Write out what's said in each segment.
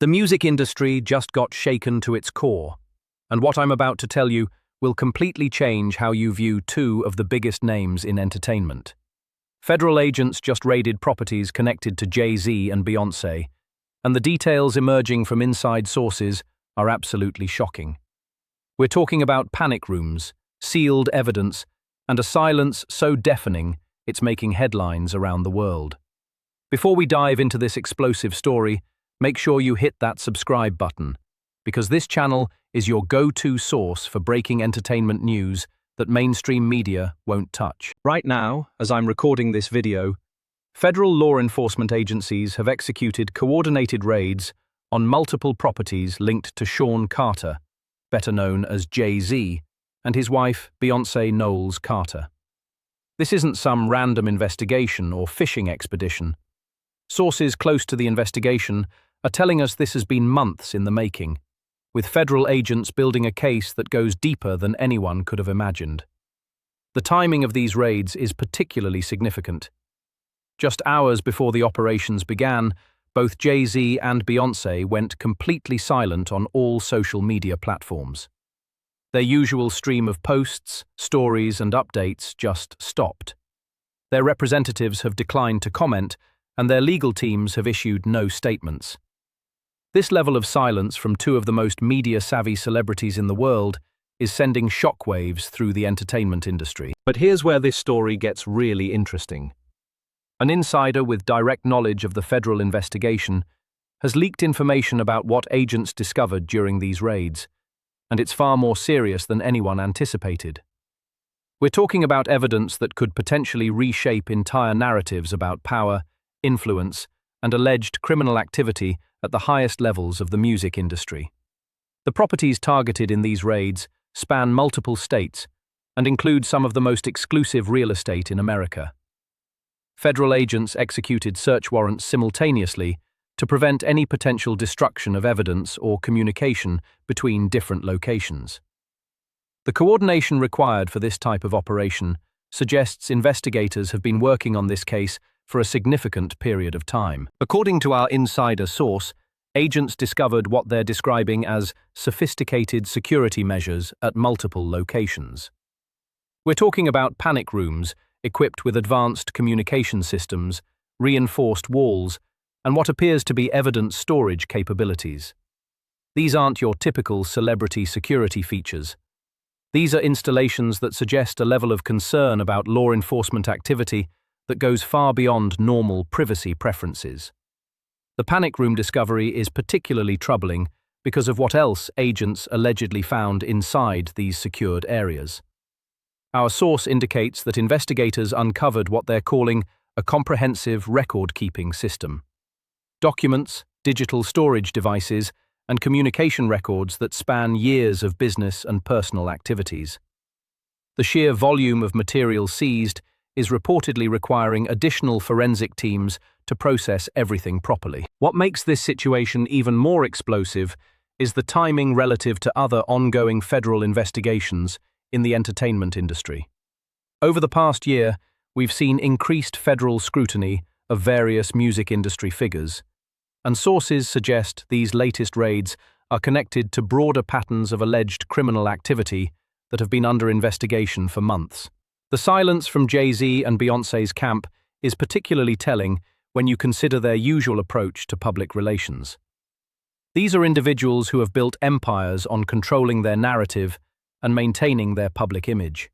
The music industry just got shaken to its core, and what I'm about to tell you will completely change how you view two of the biggest names in entertainment. Federal agents just raided properties connected to Jay-Z and Beyoncé, and the details emerging from inside sources are absolutely shocking. We're talking about panic rooms, sealed evidence, and a silence so deafening it's making headlines around the world. Before we dive into this explosive story, make sure you hit that subscribe button, because this channel is your go-to source for breaking entertainment news that mainstream media won't touch. Right now, as I'm recording this video, federal law enforcement agencies have executed coordinated raids on multiple properties linked to Sean Carter, better known as Jay-Z, and his wife, Beyoncé Knowles Carter. This isn't some random investigation or fishing expedition. Sources close to the investigation are telling us this has been months in the making, with federal agents building a case that goes deeper than anyone could have imagined. The timing of these raids is particularly significant. Just hours before the operations began, both Jay-Z and Beyoncé went completely silent on all social media platforms. Their usual stream of posts, stories, and updates just stopped. Their representatives have declined to comment, and their legal teams have issued no statements. This level of silence from two of the most media-savvy celebrities in the world is sending shockwaves through the entertainment industry. But here's where this story gets really interesting. An insider with direct knowledge of the federal investigation has leaked information about what agents discovered during these raids, and it's far more serious than anyone anticipated. We're talking about evidence that could potentially reshape entire narratives about power, influence, and alleged criminal activity at the highest levels of the music industry. The properties targeted in these raids span multiple states and include some of the most exclusive real estate in America. Federal agents executed search warrants simultaneously to prevent any potential destruction of evidence or communication between different locations. The coordination required for this type of operation suggests investigators have been working on this case for a significant period of time. According to our insider source, agents discovered what they're describing as sophisticated security measures at multiple locations. We're talking about panic rooms equipped with advanced communication systems, reinforced walls, and what appears to be evidence storage capabilities. These aren't your typical celebrity security features. These are installations that suggest a level of concern about law enforcement activity that goes far beyond normal privacy preferences. The panic room discovery is particularly troubling because of what else agents allegedly found inside these secured areas. Our source indicates that investigators uncovered what they're calling a comprehensive record-keeping system. Documents, digital storage devices, and communication records that span years of business and personal activities. The sheer volume of material seized is reportedly requiring additional forensic teams to process everything properly. What makes this situation even more explosive is the timing relative to other ongoing federal investigations in the entertainment industry. Over the past year, we've seen increased federal scrutiny of various music industry figures, and sources suggest these latest raids are connected to broader patterns of alleged criminal activity that have been under investigation for months. The silence from Jay-Z and Beyoncé's camp is particularly telling when you consider their usual approach to public relations. These are individuals who have built empires on controlling their narrative and maintaining their public image.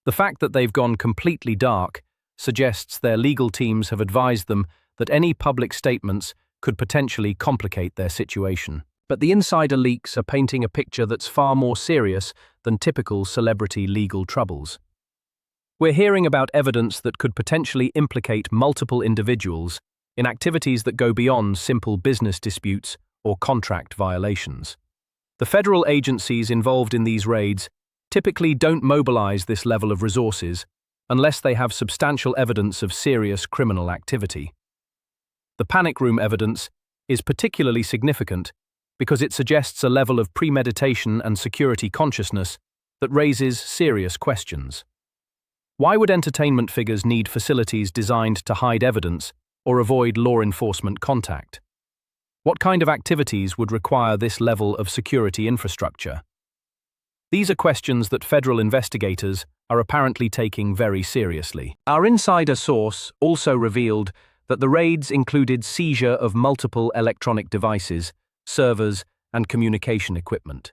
The fact that they've gone completely dark suggests their legal teams have advised them that any public statements could potentially complicate their situation. But the insider leaks are painting a picture that's far more serious than typical celebrity legal troubles. We're hearing about evidence that could potentially implicate multiple individuals in activities that go beyond simple business disputes or contract violations. The federal agencies involved in these raids typically don't mobilize this level of resources unless they have substantial evidence of serious criminal activity. The panic room evidence is particularly significant because it suggests a level of premeditation and security consciousness that raises serious questions. Why would entertainment figures need facilities designed to hide evidence or avoid law enforcement contact? What kind of activities would require this level of security infrastructure? These are questions that federal investigators are apparently taking very seriously. Our insider source also revealed that the raids included seizure of multiple electronic devices, servers, and communication equipment.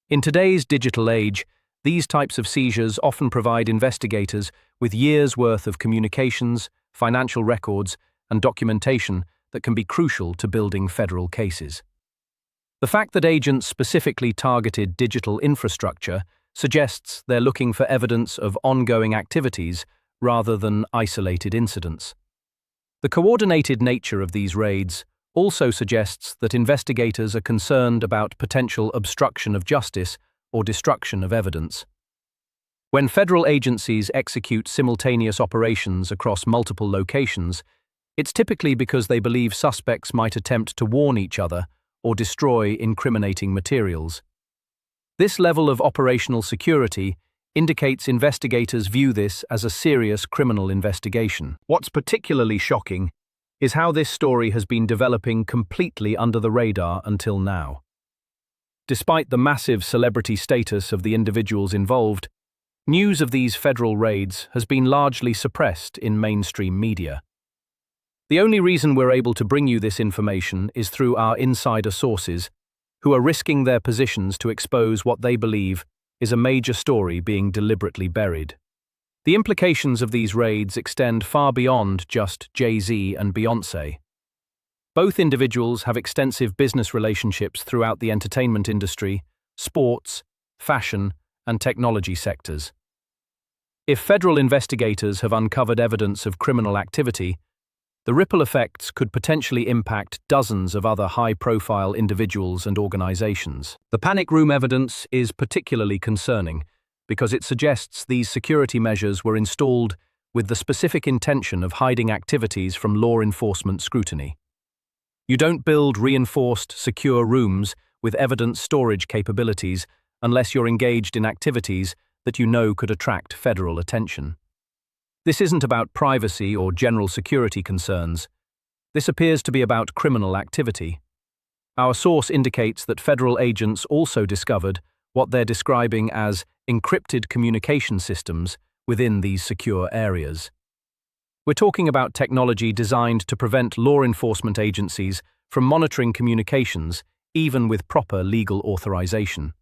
In today's digital age, these types of seizures often provide investigators with years' worth of communications, financial records, and documentation that can be crucial to building federal cases. The fact that agents specifically targeted digital infrastructure suggests they're looking for evidence of ongoing activities rather than isolated incidents. The coordinated nature of these raids also suggests that investigators are concerned about potential obstruction of justice or destruction of evidence. When federal agencies execute simultaneous operations across multiple locations, it's typically because they believe suspects might attempt to warn each other or destroy incriminating materials. This level of operational security indicates investigators view this as a serious criminal investigation. What's particularly shocking is how this story has been developing completely under the radar until now. Despite the massive celebrity status of the individuals involved, news of these federal raids has been largely suppressed in mainstream media. The only reason we're able to bring you this information is through our insider sources, who are risking their positions to expose what they believe is a major story being deliberately buried. The implications of these raids extend far beyond just Jay-Z and Beyoncé. Both individuals have extensive business relationships throughout the entertainment industry, sports, fashion, and technology sectors. If federal investigators have uncovered evidence of criminal activity, the ripple effects could potentially impact dozens of other high-profile individuals and organizations. The panic room evidence is particularly concerning because it suggests these security measures were installed with the specific intention of hiding activities from law enforcement scrutiny. You don't build reinforced, secure rooms with evidence storage capabilities unless you're engaged in activities that you know could attract federal attention. This isn't about privacy or general security concerns. This appears to be about criminal activity. Our source indicates that federal agents also discovered what they're describing as encrypted communication systems within these secure areas. We're talking about technology designed to prevent law enforcement agencies from monitoring communications, even with proper legal authorization.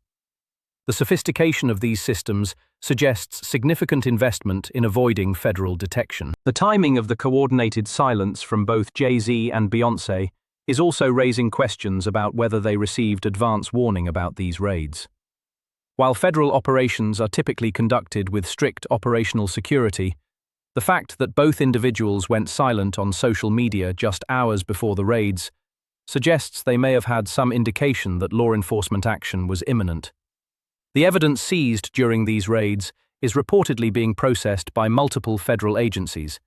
The sophistication of these systems suggests significant investment in avoiding federal detection. The timing of the coordinated silence from both Jay-Z and Beyoncé is also raising questions about whether they received advance warning about these raids. While federal operations are typically conducted with strict operational security, the fact that both individuals went silent on social media just hours before the raids suggests they may have had some indication that law enforcement action was imminent. The evidence seized during these raids is reportedly being processed by multiple federal agencies,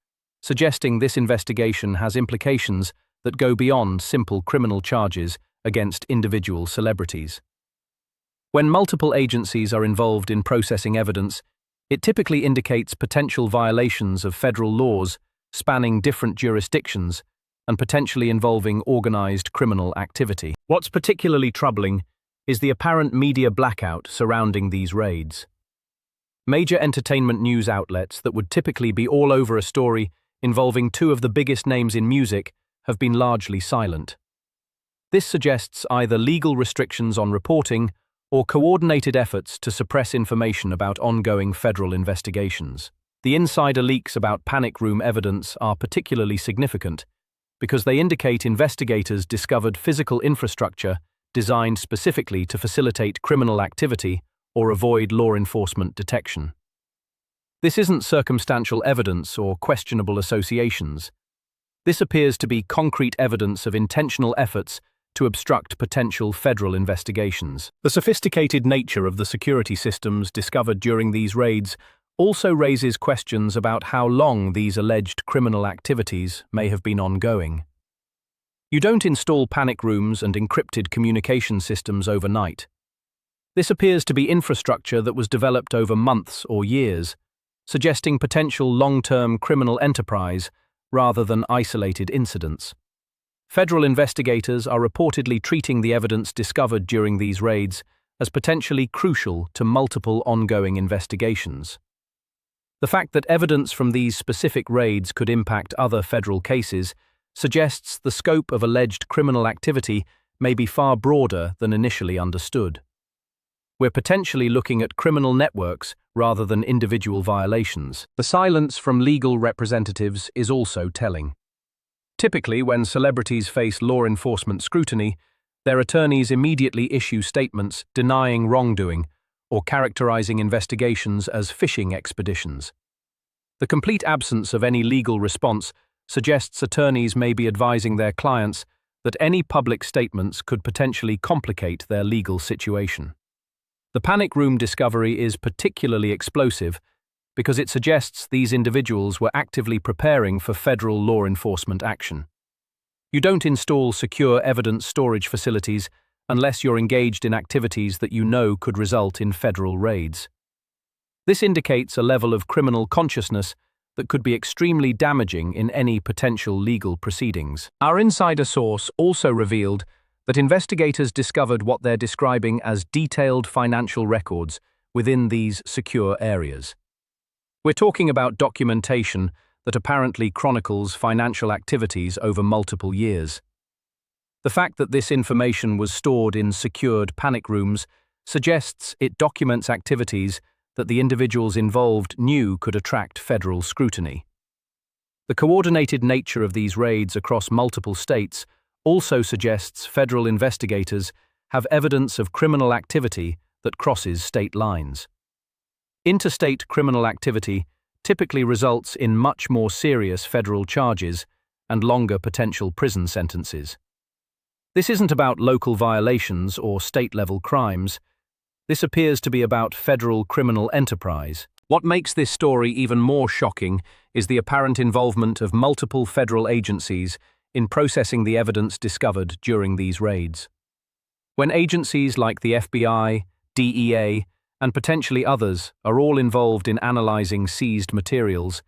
suggesting this investigation has implications that go beyond simple criminal charges against individual celebrities. When multiple agencies are involved in processing evidence, it typically indicates potential violations of federal laws spanning different jurisdictions and potentially involving organized criminal activity. What's particularly troubling is the apparent media blackout surrounding these raids. Major entertainment news outlets that would typically be all over a story involving two of the biggest names in music have been largely silent. This suggests either legal restrictions on reporting or coordinated efforts to suppress information about ongoing federal investigations. The insider leaks about panic room evidence are particularly significant because they indicate investigators discovered physical infrastructure designed specifically to facilitate criminal activity or avoid law enforcement detection. This isn't circumstantial evidence or questionable associations. This appears to be concrete evidence of intentional efforts to obstruct potential federal investigations. The sophisticated nature of the security systems discovered during these raids also raises questions about how long these alleged criminal activities may have been ongoing. You don't install panic rooms and encrypted communication systems overnight. This appears to be infrastructure that was developed over months or years, suggesting potential long-term criminal enterprise rather than isolated incidents. Federal investigators are reportedly treating the evidence discovered during these raids as potentially crucial to multiple ongoing investigations. The fact that evidence from these specific raids could impact other federal cases suggests the scope of alleged criminal activity may be far broader than initially understood. We're potentially looking at criminal networks rather than individual violations. The silence from legal representatives is also telling. Typically, when celebrities face law enforcement scrutiny, their attorneys immediately issue statements denying wrongdoing or characterizing investigations as fishing expeditions. The complete absence of any legal response suggests attorneys may be advising their clients that any public statements could potentially complicate their legal situation. The panic room discovery is particularly explosive because it suggests these individuals were actively preparing for federal law enforcement action. You don't install secure evidence storage facilities unless you're engaged in activities that you know could result in federal raids. This indicates a level of criminal consciousness that could be extremely damaging in any potential legal proceedings. Our insider source also revealed that investigators discovered what they're describing as detailed financial records within these secure areas. We're talking about documentation that apparently chronicles financial activities over multiple years. The fact that this information was stored in secured panic rooms suggests it documents activities that the individuals involved knew could attract federal scrutiny. The coordinated nature of these raids across multiple states also suggests federal investigators have evidence of criminal activity that crosses state lines. Interstate criminal activity typically results in much more serious federal charges and longer potential prison sentences. This isn't about local violations or state-level crimes. This appears to be about federal criminal enterprise. What makes this story even more shocking is the apparent involvement of multiple federal agencies in processing the evidence discovered during these raids. When agencies like the FBI, DEA, and potentially others are all involved in analyzing seized materials,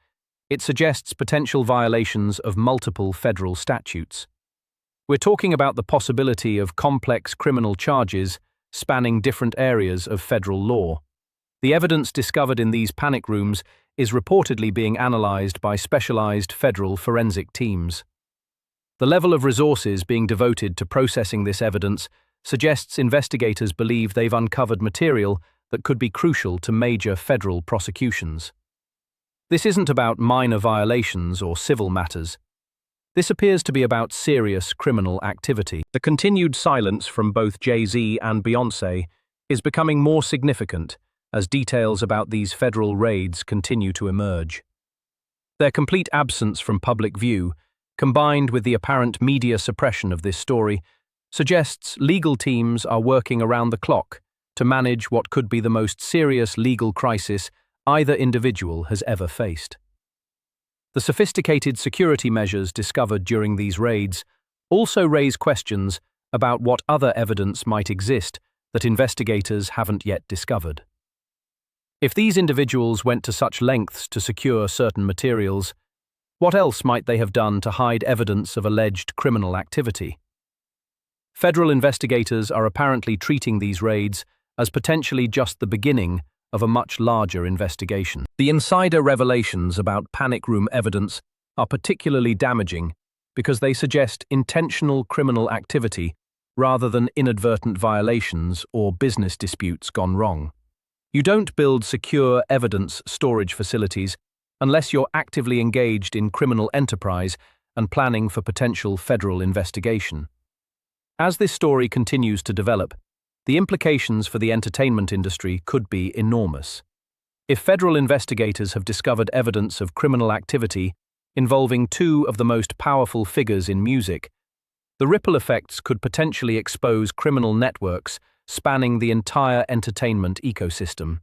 it suggests potential violations of multiple federal statutes. We're talking about the possibility of complex criminal charges spanning different areas of federal law. The evidence discovered in these panic rooms is reportedly being analyzed by specialized federal forensic teams. The level of resources being devoted to processing this evidence suggests investigators believe they've uncovered material that could be crucial to major federal prosecutions. This isn't about minor violations or civil matters. This appears to be about serious criminal activity. The continued silence from both Jay-Z and Beyoncé is becoming more significant as details about these federal raids continue to emerge. Their complete absence from public view, combined with the apparent media suppression of this story, suggests legal teams are working around the clock to manage what could be the most serious legal crisis either individual has ever faced. The sophisticated security measures discovered during these raids also raise questions about what other evidence might exist that investigators haven't yet discovered. If these individuals went to such lengths to secure certain materials, what else might they have done to hide evidence of alleged criminal activity? Federal investigators are apparently treating these raids as potentially just the beginning of a much larger investigation. The insider revelations about panic room evidence are particularly damaging because they suggest intentional criminal activity rather than inadvertent violations or business disputes gone wrong. You don't build secure evidence storage facilities unless you're actively engaged in criminal enterprise and planning for potential federal investigation. As this story continues to develop, the implications for the entertainment industry could be enormous. If federal investigators have discovered evidence of criminal activity involving two of the most powerful figures in music, the ripple effects could potentially expose criminal networks spanning the entire entertainment ecosystem.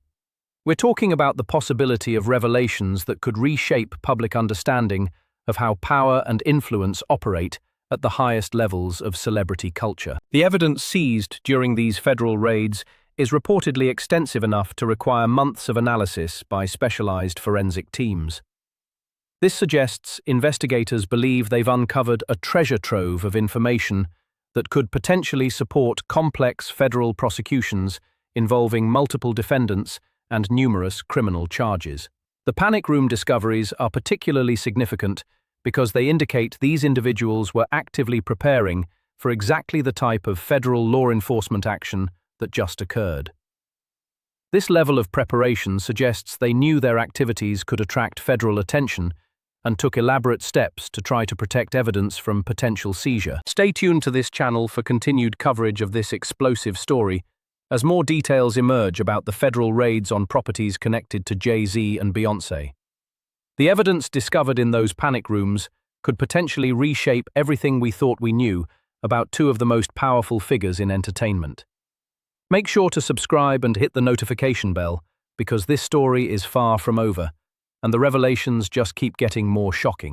We're talking about the possibility of revelations that could reshape public understanding of how power and influence operate at the highest levels of celebrity culture. The evidence seized during these federal raids is reportedly extensive enough to require months of analysis by specialized forensic teams. This suggests investigators believe they've uncovered a treasure trove of information that could potentially support complex federal prosecutions involving multiple defendants and numerous criminal charges. The panic room discoveries are particularly significant because they indicate these individuals were actively preparing for exactly the type of federal law enforcement action that just occurred. This level of preparation suggests they knew their activities could attract federal attention and took elaborate steps to try to protect evidence from potential seizure. Stay tuned to this channel for continued coverage of this explosive story, as more details emerge about the federal raids on properties connected to Jay-Z and Beyoncé. The evidence discovered in those panic rooms could potentially reshape everything we thought we knew about two of the most powerful figures in entertainment. Make sure to subscribe and hit the notification bell, because this story is far from over, and the revelations just keep getting more shocking.